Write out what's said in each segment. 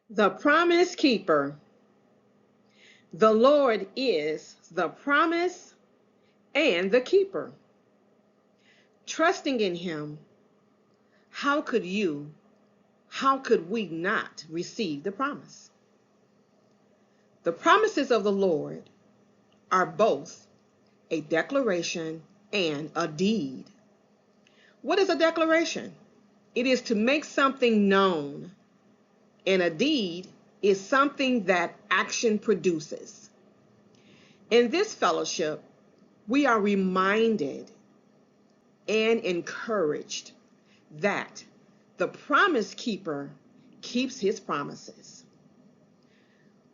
The promise keeper. The Lord is the promise and the keeper. Trusting in him, how could we not receive the promise? The promises of the Lord are both a declaration and a deed. What is a declaration? It is to make something known, and a deed is something that action produces. In this fellowship, we are reminded and encouraged that the promise keeper keeps his promises.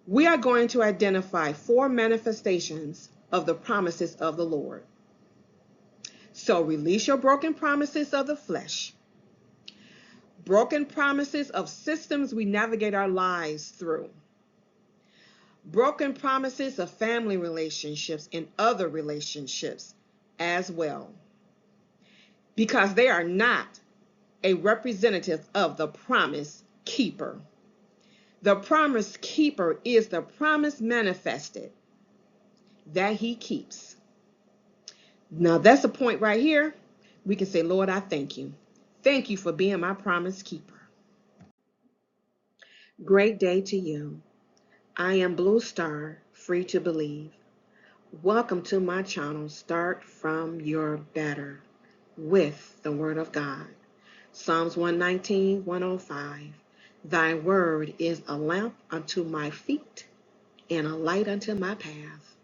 We are going to identify 4 manifestations of the promises of the Lord. So release your broken promises of the flesh, broken promises of systems we navigate our lives through, broken promises of family relationships and other relationships as well, because they are not a representative of the promise keeper. The promise keeper is the promise manifested that he keeps. Now that's a point right here. We can say, Lord, I thank you. Thank you for being my promise keeper. Great day to you. I am Blue Star, free to believe. Welcome to my channel, Start From Your Better, with the Word of God. Psalms 119, 105. Thy word is a lamp unto my feet and a light unto my path.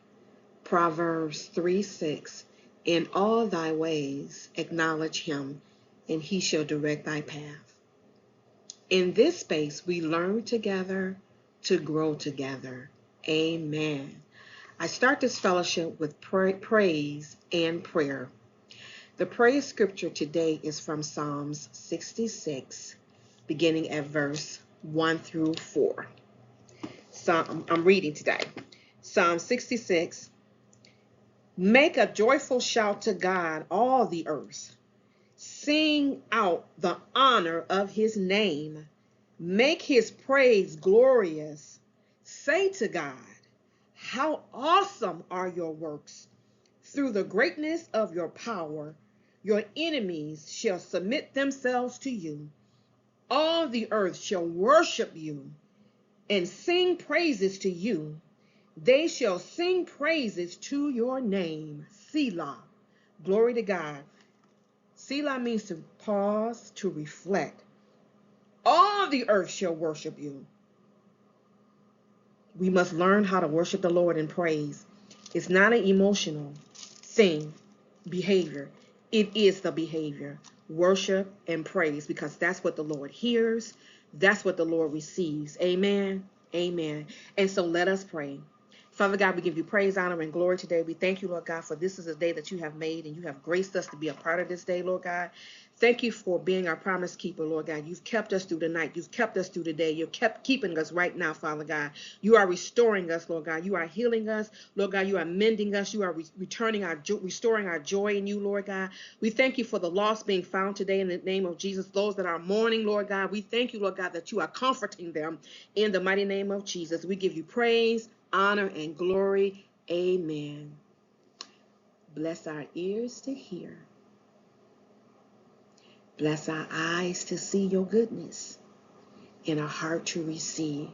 Proverbs 3:6. In all thy ways acknowledge him, and he shall direct thy path. In this space, we learn together to grow together. Amen. I start this fellowship with praise and prayer. The praise scripture today is from Psalms 66, beginning at verse 1 through 4. I'm reading today. Psalm 66. Make a joyful shout to God, all the earth. Sing out the honor of his name. Make his praise glorious. Say to God, how awesome are your works. Through the greatness of your power, your enemies shall submit themselves to you. All the earth shall worship you and sing praises to you. They shall sing praises to your name. Selah. Glory to God. Selah means to pause, to reflect. All the earth shall worship you. We must learn how to worship the Lord in praise. It's not an emotional thing, behavior. It is the behavior. Worship and praise, because that's what the Lord hears. That's what the Lord receives. Amen. Amen. And so let us pray. Father God, we give you praise, honor, and glory today. We thank you, Lord God, for this is a day that you have made, and you have graced us to be a part of this day, Lord God. Thank you for being our promise keeper, Lord God. You've kept us through the night. You've kept us through the day. You've kept keeping us right now, Father God. You are restoring us, Lord God. You are healing us, Lord God. You are mending us. You are restoring our joy in you, Lord God. We thank you for the lost being found today in the name of Jesus. Those that are mourning, Lord God, we thank you, Lord God, that you are comforting them in the mighty name of Jesus. We give you praise, honor, and glory. Amen. Bless our ears to hear. Bless our eyes to see your goodness and our heart to receive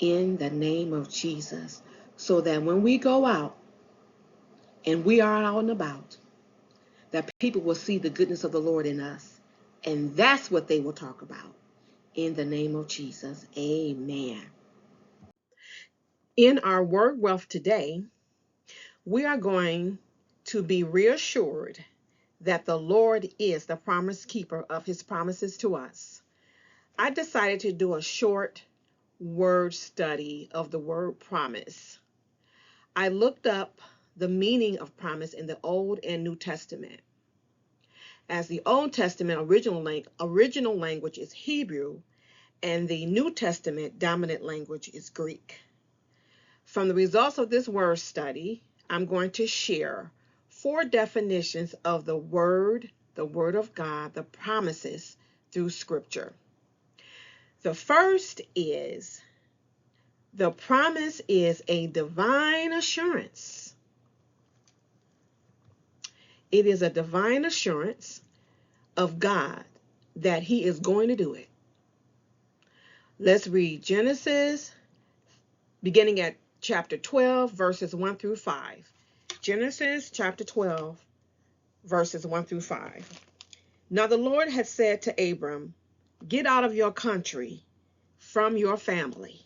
in the name of Jesus, so that when we go out and we are out and about, that people will see the goodness of the Lord in us, and that's what they will talk about in the name of Jesus. Amen. In our word wealth today, we are going to be reassured that the Lord is the promise keeper of his promises to us. I decided to do a short word study of the word promise. I looked up the meaning of promise in the Old and New Testament. As the Old Testament original language is Hebrew, and the New Testament dominant language is Greek. From the results of this word study, I'm going to share 4 definitions of the word of God, the promises through Scripture. The first is, the promise is a divine assurance. It is a divine assurance of God that he is going to do it. Let's read Genesis, beginning at chapter 12, verses 1 through 5. Genesis chapter 12, verses 1 through 5. Now the Lord had said to Abram, get out of your country, from your family,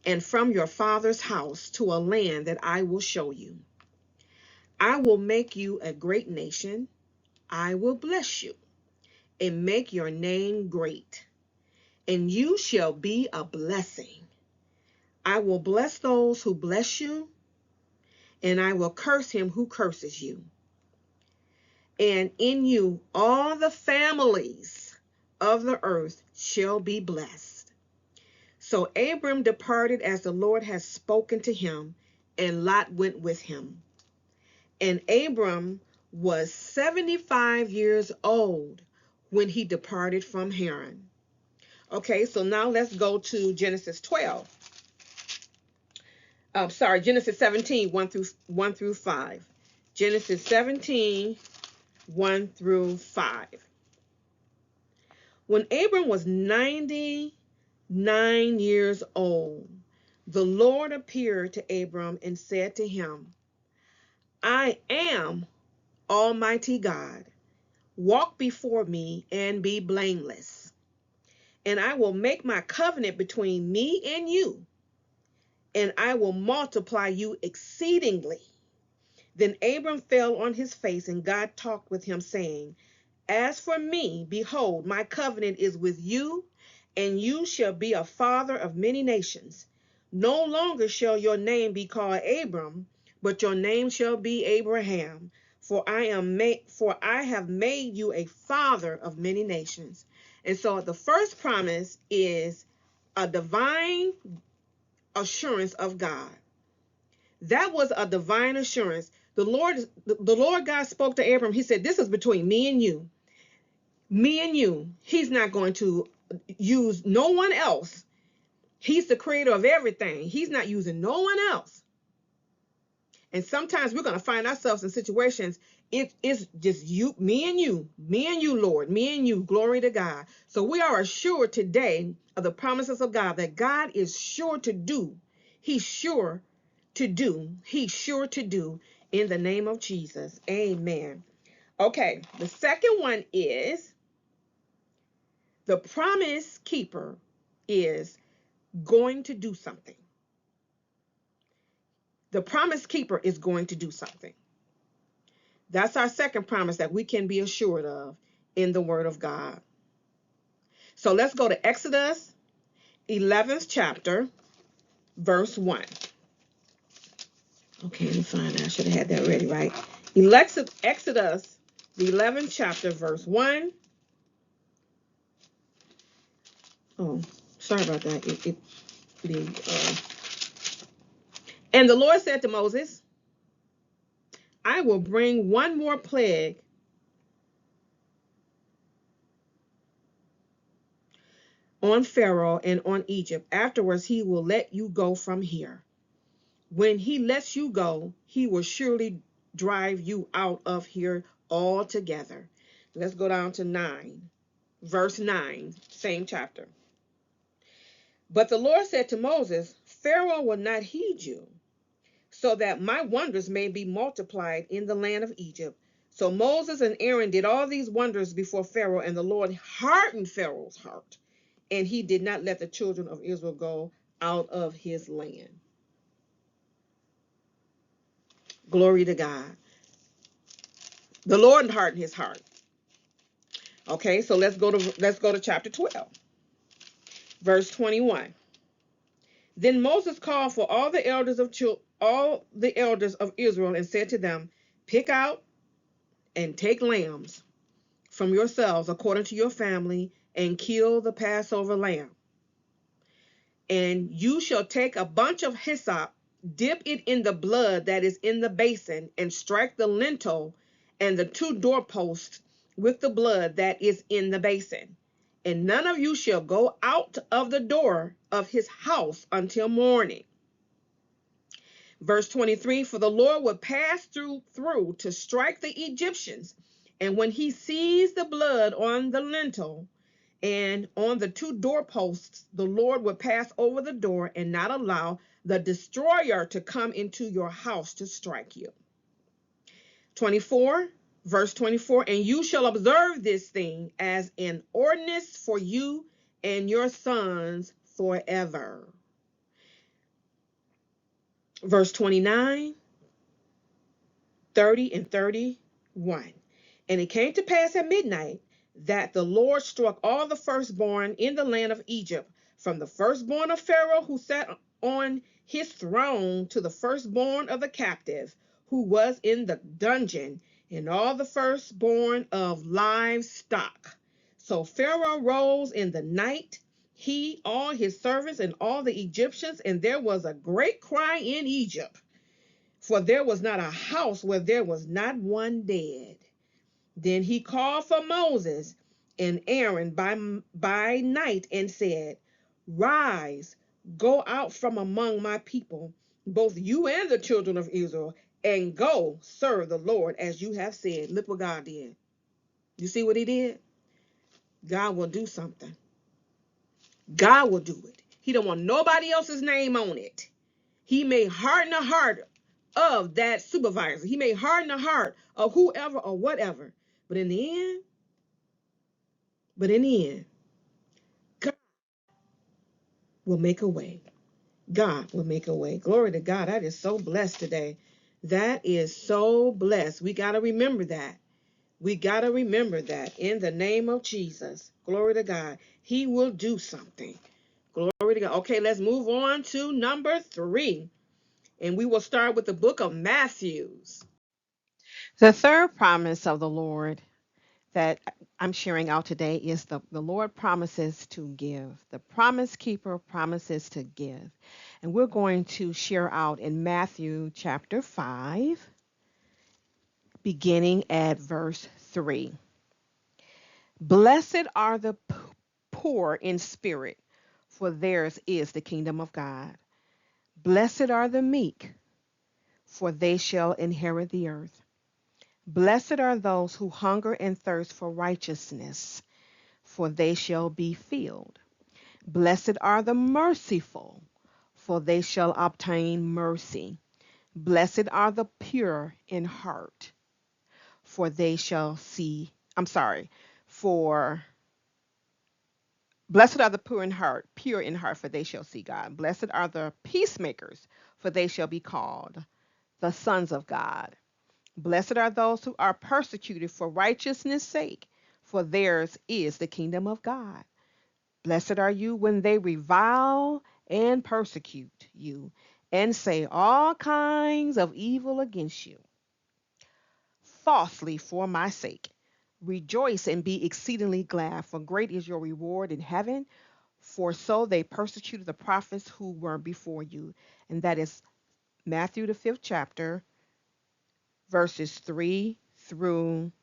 and from your father's house to a land that I will show you. I will make you a great nation. I will bless you and make your name great, and you shall be a blessing. I will bless those who bless you, and I will curse him who curses you. And in you all the families of the earth shall be blessed. So Abram departed as the Lord had spoken to him, and Lot went with him. And Abram was 75 years old when he departed from Haran. Okay, so now let's go to Genesis 12. Genesis 17, 1 through 5. Genesis 17, 1 through 5. When Abram was 99 years old, the Lord appeared to Abram and said to him, I am Almighty God. Walk before me and be blameless. And I will make my covenant between me and you, and I will multiply you exceedingly. Then Abram fell on his face, and God talked with him, saying, as for me, behold, my covenant is with you, and you shall be a father of many nations. No longer shall your name be called Abram, but your name shall be Abraham, for I have made you a father of many nations. And so the first promise is a divine assurance of God. That was a divine assurance. The Lord God spoke to Abram. He said, this is between me and you. Me and you. He's not going to use no one else. He's the creator of everything. He's not using no one else. And sometimes we're going to find ourselves in situations, it's just you, me and you, Lord, me and you, glory to God. So we are assured today of the promises of God that God is sure to do. He's sure to do. He's sure to do in the name of Jesus. Amen. Okay, the second one is, the promise keeper is going to do something. The promise keeper is going to do something. That's our second promise that we can be assured of in the Word of God. So let's go to Exodus 11th chapter, verse 1. Okay, let me find that. I should have had that ready, right? Exodus, the 11th chapter, verse 1. Oh, sorry about that. And the Lord said to Moses, I will bring one more plague on Pharaoh and on Egypt. Afterwards, he will let you go from here. When he lets you go, he will surely drive you out of here altogether. Let's go down to 9, verse 9, same chapter. But the Lord said to Moses, Pharaoh will not heed you, so that my wonders may be multiplied in the land of Egypt. So Moses and Aaron did all these wonders before Pharaoh, and the Lord hardened Pharaoh's heart, and he did not let the children of Israel go out of his land. Glory to God. The Lord hardened his heart. Okay, so let's go to chapter 12, verse 21. Then Moses called for all the elders of Israel and said to them, pick out and take lambs from yourselves according to your family, and kill the Passover lamb. And you shall take a bunch of hyssop, dip it in the blood that is in the basin, and strike the lintel and the 2 doorposts with the blood that is in the basin. and none of you shall go out of the door of his house until morning. Verse 23, for the Lord will pass through to strike the Egyptians, and when he sees the blood on the lintel and on the two doorposts, the Lord will pass over the door and not allow the destroyer to come into your house to strike you. 24, verse 24, and you shall observe this thing as an ordinance for you and your sons forever. Verse 29, 30, and 31. And it came to pass at midnight that the Lord struck all the firstborn in the land of Egypt, from the firstborn of Pharaoh who sat on his throne to the firstborn of the captive who was in the dungeon, and all the firstborn of livestock. So Pharaoh rose in the night, he, all his servants, and all the Egyptians, and there was a great cry in Egypt, for there was not a house where there was not one dead. Then he called for Moses and Aaron by night and said, rise, go out from among my people, both you and the children of Israel, and go serve the Lord as you have said. Look what God did. You see what he did? God will do something. God will do it. He don't want nobody else's name on it. He may harden the heart of that supervisor. He may harden the heart of whoever or whatever. But in the end, God will make a way. God will make a way. Glory to God. That is so blessed today. That is so blessed. We got to remember that. We got to remember that in the name of Jesus. Glory to God. He will do something. Glory to God. Okay, let's move on to number 3. And we will start with the book of Matthew. The third promise of the Lord that I'm sharing out today is the Lord promises to give. The promise keeper promises to give. And we're going to share out in Matthew chapter 5, beginning at verse 3. Blessed are the poor in spirit, for theirs is the kingdom of God. Blessed are the meek, for they shall inherit the earth. Blessed are those who hunger and thirst for righteousness, for they shall be filled. Blessed are the merciful, for they shall obtain mercy. Blessed are the pure in heart, for they shall see. For blessed are the pure in heart, for they shall see God. Blessed are the peacemakers, for they shall be called the sons of God. Blessed are those who are persecuted for righteousness' sake, for theirs is the kingdom of God. Blessed are you when they revile and persecute you and say all kinds of evil against you, falsely for my sake. Rejoice and be exceedingly glad, for great is your reward in heaven. For so they persecuted the prophets who were before you. And that is Matthew, the 5th chapter, verses 3 through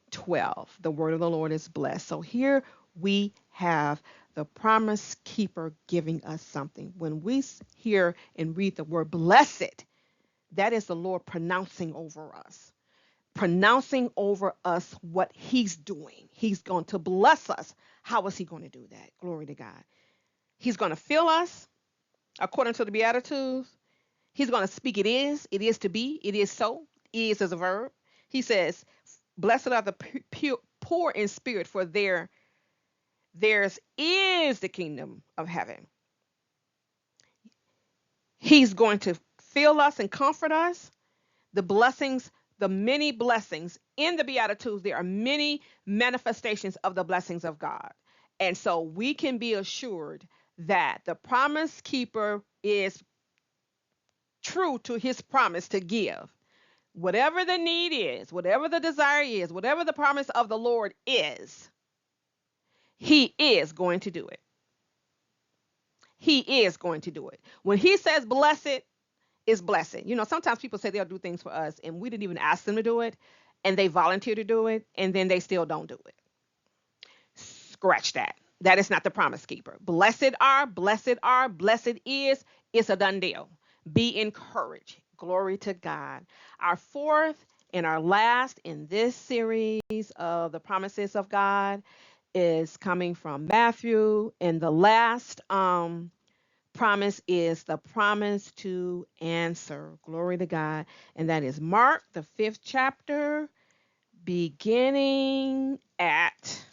12. The word of the Lord is blessed. So here we have the promise keeper giving us something. When we hear and read the word blessed, that is the Lord pronouncing over us what he's doing. He's going to bless us. How is he going to do that? Glory to God. He's going to fill us according to the Beatitudes. He's going to speak it is to be, it is so, is as a verb. He says, blessed are the poor in spirit, for theirs is the kingdom of heaven. He's going to fill us and comfort us. The blessings, the many blessings in the Beatitudes, there are many manifestations of the blessings of God. And so we can be assured that the promise keeper is true to his promise to give. Whatever the need is, whatever the desire is, whatever the promise of the Lord is, he is going to do it. He is going to do it. When he says blessed, is blessed. You know, sometimes people say they'll do things for us and we didn't even ask them to do it, and they volunteer to do it, and then they still don't do it. Scratch that. That is not the promise keeper. Blessed is, it's a done deal. Be encouraged. Glory to God. Our fourth and our last in this series of the promises of God is coming from Matthew. And the last promise is the promise to answer. Glory to God. And that is Mark, the 5th chapter, beginning at,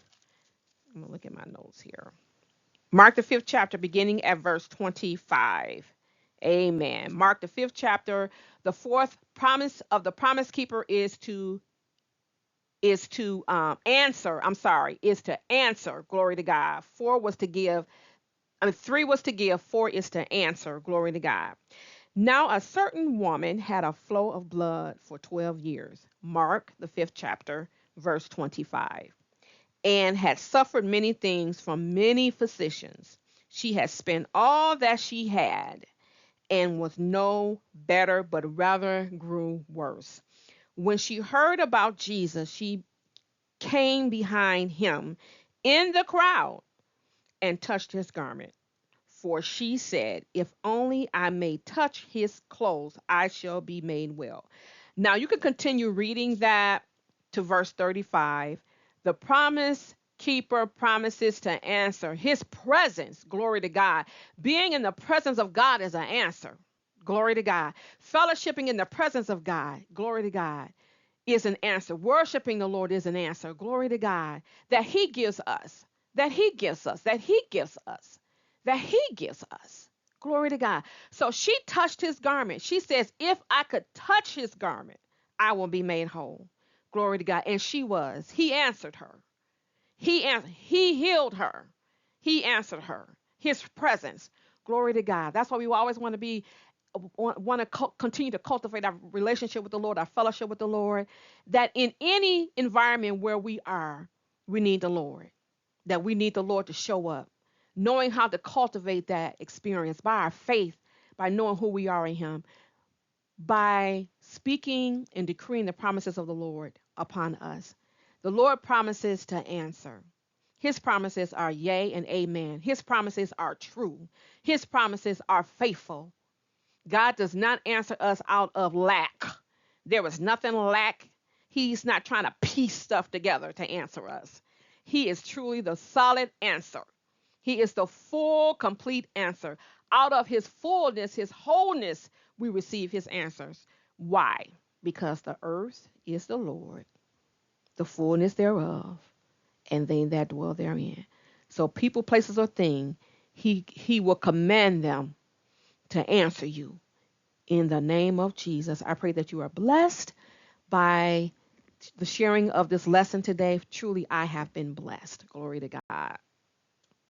I'm going to look at my notes here. Mark the 5th chapter, beginning at verse 25. Amen. Mark the 5th chapter. The fourth promise of the promise keeper is to answer. I'm sorry, is to answer. Glory to God. Four was to give. I mean, three was to give. Four is to answer. Glory to God. Now a certain woman had a flow of blood for 12 years. Mark the 5th chapter, verse 25. And had suffered many things from many physicians. She had spent all that she had and was no better, but rather grew worse. When she heard about Jesus, she came behind him in the crowd and touched his garment. For she said, if only I may touch his clothes, I shall be made well. Now you can continue reading that to verse 35. The promise keeper promises to answer his presence. Glory to God. Being in the presence of God is an answer. Glory to God. Fellowshipping in the presence of God. Glory to God is an answer. Worshiping the Lord is an answer. Glory to God. That he gives us. That he gives us. That he gives us. That he gives us. Glory to God. So she touched his garment. She says, if I could touch his garment, I will be made whole. Glory to God. And she was. He answered her. He healed her. He answered her. His presence. Glory to God. That's why we always want to be want to continue to cultivate our relationship with the Lord, our fellowship with the Lord, that in any environment where we are, we need the Lord, that we need the Lord to show up, knowing how to cultivate that experience by our faith, by knowing who we are in Him, by speaking and decreeing the promises of the Lord upon us. The Lord promises to answer. His promises are yea and amen. His promises are true. His promises are faithful. God does not answer us out of lack. There is nothing lack. He's not trying to piece stuff together to answer us. He is truly the solid answer. He is the full, complete answer. Out of his fullness, his wholeness, we receive his answers. Why? Because the earth is the Lord, the fullness thereof, and they that dwell therein. So people, places, or thing, he will command them to answer you. In the name of Jesus, I pray that you are blessed by the sharing of this lesson today. Truly, I have been blessed. Glory to God.